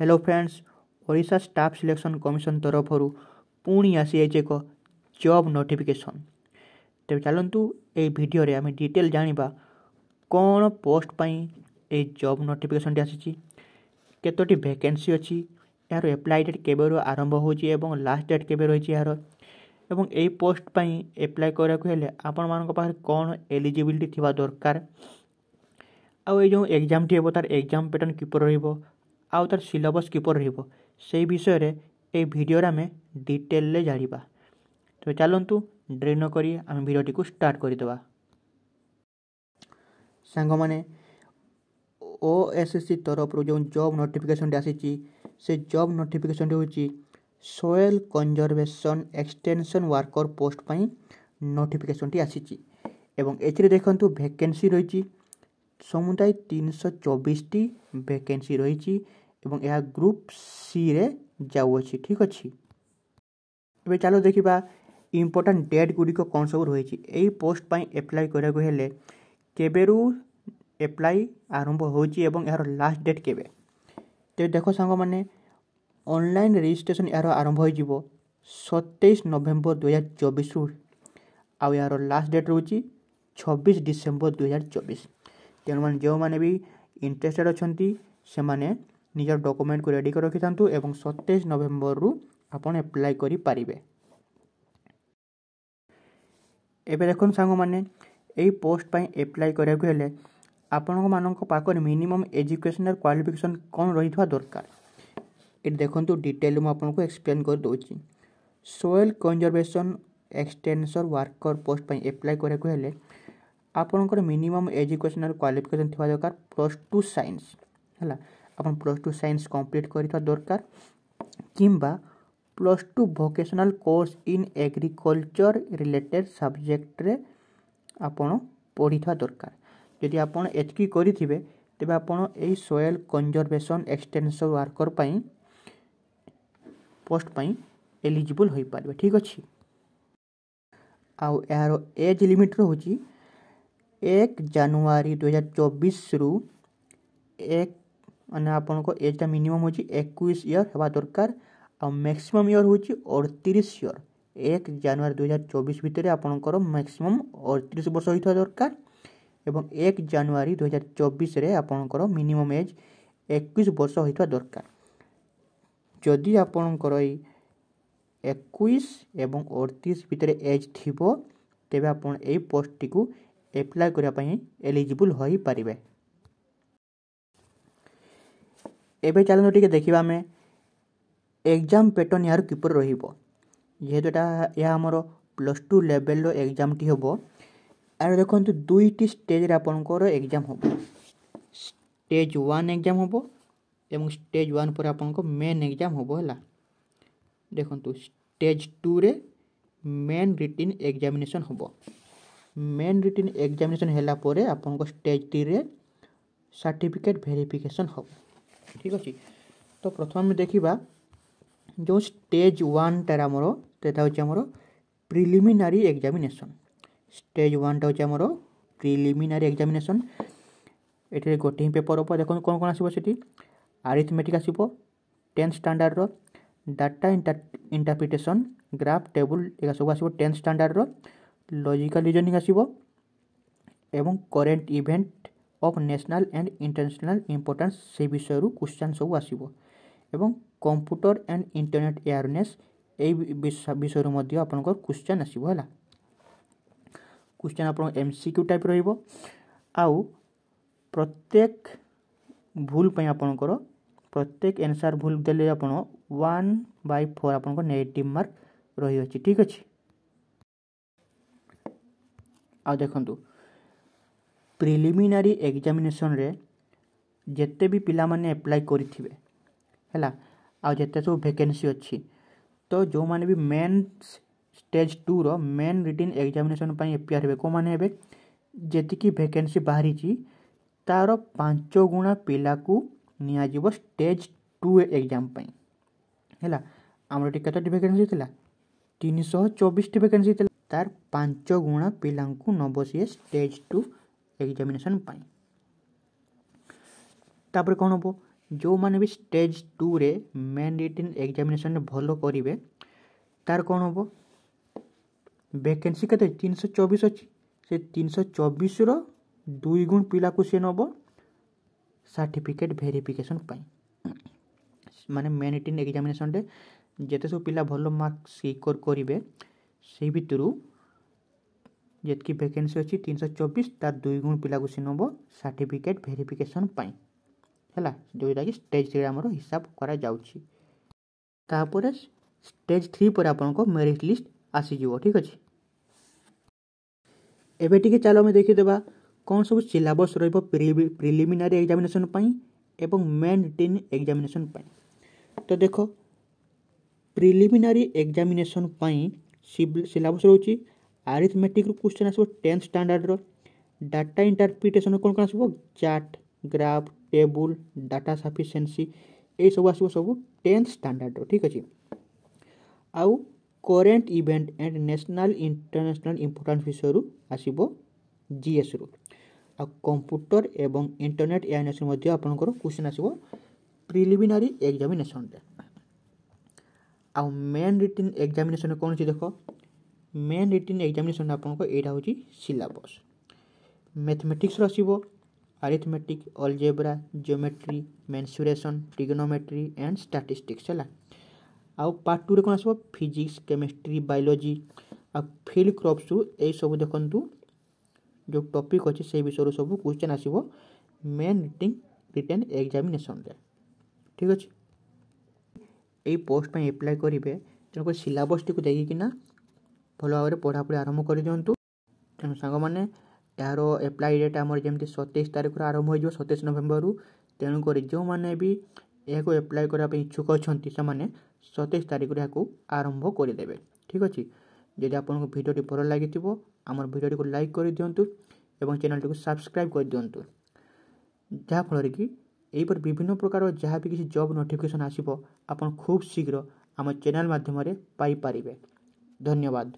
Hello friends, Odisha staff selection commission तरफ पुणी आसी एक जॉब नोटिफिकेशन। तेज चलतु ये भिडियो आम डिटेल जाना कौन पोस्ट पाई ए जॉब नोटिफिकेशन आसी केतोटी वैकेंसी अच्छी यार एप्लाई डेट केबे आरंभ होची एवं लास्ट डेट केबे रही यार एवं ए पोस्ट पाई एप्लाई करा हेले आपण मान पाखे कौन एलिजिबिलिटी थिबा दरकार आउ ये जो एग्जाम टी तार एग्जाम पैटर्न किपर रहिबो आउ तार सिलेबस किपर रहिबो से विषय रे ए वीडियो रे आमे डिटेल ले जानिबा। तो चलंतु ड्रे न करी आमे वीडियो को स्टार्ट करि देबा। सांग माने ओएसएससी तरफ जो जॉब नोटिफिकेशन आसी से जॉब नोटिफिकेशन होची soil conservation extension worker post पाई नोटिफिकेशन टी आसी एवं एथिरे देखंतु वैकेंसी रही समुदाय 324 टी वैकेंसी रही एवं यह ग्रुप सी रे जाऊँगी। ठीक अच्छे ए चलो देखा इम्पोर्टाट डेट गुड़िक कौन सब रही यही पोस्ट पाई एप्लाई कराया हेले केबेरू एप्लाई आरंभ होची एवं यार लास्ट डेट केबे। तो देखो सांग माने ऑनलाइन रजिस्ट्रेशन यार आरंभ हो 27 नवेम्बर 2024 रु आउ यार लास्ट डेट रोची 26 डिसेम्बर 2024। तेणु मैंने जो मैंने भी इंटरेस्टेड अच्छी से माने निजर डॉक्यूमेंट को रेडी कर रखि थांतु एवं 27 नवेम्बर रु आपण एप्लाई करि पारिबे। एबे देखन सांग माने एई पोस्ट पई एप्लाई करिया को हेले आपण मानक पाकर मिनिमम एजुकेशनल क्वालिफिकेशन कोन रहिथवा दरकार ए देखंतु डिटेल म आपण को एक्सप्लेन कर दोची। Soil conservation extension worker post पई एप्लाई करिया को हेले आपनकर मिनिमम एजुकेशनल क्वालिफिकेशन थिबा दरकार +2 साइंस हला अपन +2 साइंस कंप्लीट करिथा दरकार किंबा +2 vocational course in agriculture related subject रे आपण पढ़िथा दरकार। यदि आपण एतकी करिथिबे तबे आपण एई सोयल कंजर्वेशन एक्सटेंशन वर्कर पई पोस्ट पई एलिजिबल होई पारबे। ठीक अछि आउ यार एज लिमिट रहउची 1 जनवरी 2024 रु 1 माने आपन को एज मिनिमम होची 21 ईयर हेबा दरकार आ मैक्सिमम ईयर होची 38 ईयर। 1 जनवरी 2024 भितर आपन को मैक्सिमम 38 वर्ष होइथा दरकार एवं 1 जनवरी 2024 रे आपन को मिनिमम एज 21 वर्ष होइथा दरकार। जदि आपन को 21 एवं 38 भितर एज थिबो तेबे आपन एई पोस्ट टी को एप्लाई करिया पई एलिजिबल होई पारिबे। एबे चलो टिके देखिबा में एग्जाम पैटर्न यार किपर रहिबो जेहेतुटा या हमर +2 लेवल रो एग्जाम टी होबो आर देखंतु दुईटी स्टेज रे आपनकर एग्जाम होबो। स्टेज 1 एग्जाम होबो एवं स्टेज 1 पर आपनको मेन एग्जाम होबो हला। देखंतु स्टेज 2 रे मेन रिटन एग्जामिनेशन होबो। मेन रिटन एग्जामिनेशन हेला परे आपनको स्टेज 3 रे सर्टिफिकेट वेरिफिकेशन होबो। ठीक अछि तो प्रथम में देखिबा जो स्टेज 1 टा हमरो तेता होची हमरो प्रिलिमिनरी एग्जामिनेशन। स्टेज 1 टा होची हमरो प्रिलिमिनरी एग्जामिनेशन एटे गोटे पेपर ऊपर देखो कोन कोन आसीबो सेठी अरिथमेटिक आसीबो 10th स्टैंडर्ड रो डाटा इंटरप्रिटेशन ग्राफ टेबल एका सब आसीबो 10th स्टैंडर्ड रो लॉजिकल रीजनिंग आसीबो एवं current event of national and international importance से विषय रु क्वेश्चन सब आसीबो एवं कंप्यूटर एंड इंटरनेट अवेयरनेस ए विषय रु मध्ये आपन को क्वेश्चन आसीबो हला। क्वेश्चन आपन एमसीक्यू टाइप रहइबो आउ प्रत्येक भूल पई आपन को प्रत्येक आंसर भूल देले आपन 1/4 आपन को नेगेटिव मार्क रही अछि। ठीक अछि आ देखंतु प्रिलिमिनरी एग्जामिनेशन रे जेते भी पिला माने अप्लाई करिथिबे हैला आ जेते सब वैकेंसी अछि तो जो माने भी मेन स्टेज 2 रो मेन रिटन एग्जामिनेशन पई अपियर हेबे को माने हेबे जेति की वैकेंसी बाहरी छी तारो 5 गुना पिला को निया जीवो स्टेज 2 एग्जाम पई हैला। हमर टी कतटी वैकेंसी थिला 324 टी वैकेंसी थिला तार 5 गुना पिला को नबसी स्टेज 2 एग्जामिनेशन पाई। तापर कोन हो जो मैंने भी स्टेज 2 रे मेन रिटन एग्जामिनेशन भल करेंगे तार कौन हम वैकेंसी के 324 अच्छी से 324 2 गुण पिला को सी नब सर्टिफिकेट वेरिफिकेशन माने मेन रिटन एग्जामिनेशन रे जेते सब पिला भल मार्क सिक्योर करेंगे से भितर जितकी वैकेंसी अच्छी 324 तार 2 गुण पिला को सी नब सर्टिफिकेट वेरिफिकेशन है जोटा कि स्टेज 3 आमर हिसाब करा जाउछि तापर स्टेज 3 पर आपनको मेरिट लिस्ट आसीजिवो ठीक अछि एबे टिके चलो आम देखिदेबा कौन सब सिलेबस रहिबो प्रिलिमिनारी एग्जामिनेशन पई एवं मेन रिटन एग्जामिनेशन पई तो देखो प्रिलिमिनारी एग्जामिनेशन पई सिलेबस रहउछि अरिथमेटिक रो क्वेश्चन आसबो 10th स्टैंडर्ड रो डाटा इंटरप्रिटेशन कोन कोन आसबो chart graph table data sufficiency ए सब आसबो सब 10th स्टैंडर्ड रो ठीक अछि आउ current event and national international important विषय रु आसबो जीएस रु आ कंप्यूटर एवं इंटरनेट एआईएनएस मध्ये आपनकर क्वेश्चन आसबो प्रिलिमिनारी एग्जामिनेशन रे आ मेन रिटन एग्जामिनेशन कोन छी देखो मेन रिटन एग्जामिनेशन आपनको एटा होची सिलेबस मैथमेटिक्स रो आसबो arithmetic algebra geometry mensuration trigonometry and statistics हैला आ पार्ट 2 रे कोन आसबो फिजिक्स केमिस्ट्री बायोलॉजी आ फील्ड क्रॉप्स रु ए सब देखंतु जो टॉपिक अछि से विषय रु सब क्वेश्चन आसीबो मेन रिटन एग्जामिनेशन रे ठीक अछि ए पोस्ट पे अप्लाई करिवे तेनको सिलेबस टी को देखि किना भलो भाबरे पढ़ा पढ़ी आरंभ कर दियंतु तेनु संग माने यार अप्लाई डेट आमर जेमती 27 तारिख रो आरंभ हो जो 27 नवंबर रु तेनु करी जो माने भी एको अप्लाई करा पे इच्छुक अछंती से माने 27 तारिख रो याको आरंभ कर देबे ठीक अछि यदि आपनको वीडियो टी भलो लागितिबो हमर वीडियो को लाइक कर दियंतु एवं चैनल टी को सब्सक्राइब कर दियंतु जहा फल रे कि एई पर विभिन्न प्रकार जहा भी किसी जॉब नोटिफिकेशन आसीबो आपन खूब शीघ्र हमर चैनल माध्यम रे पाई पारिबे धन्यवाद।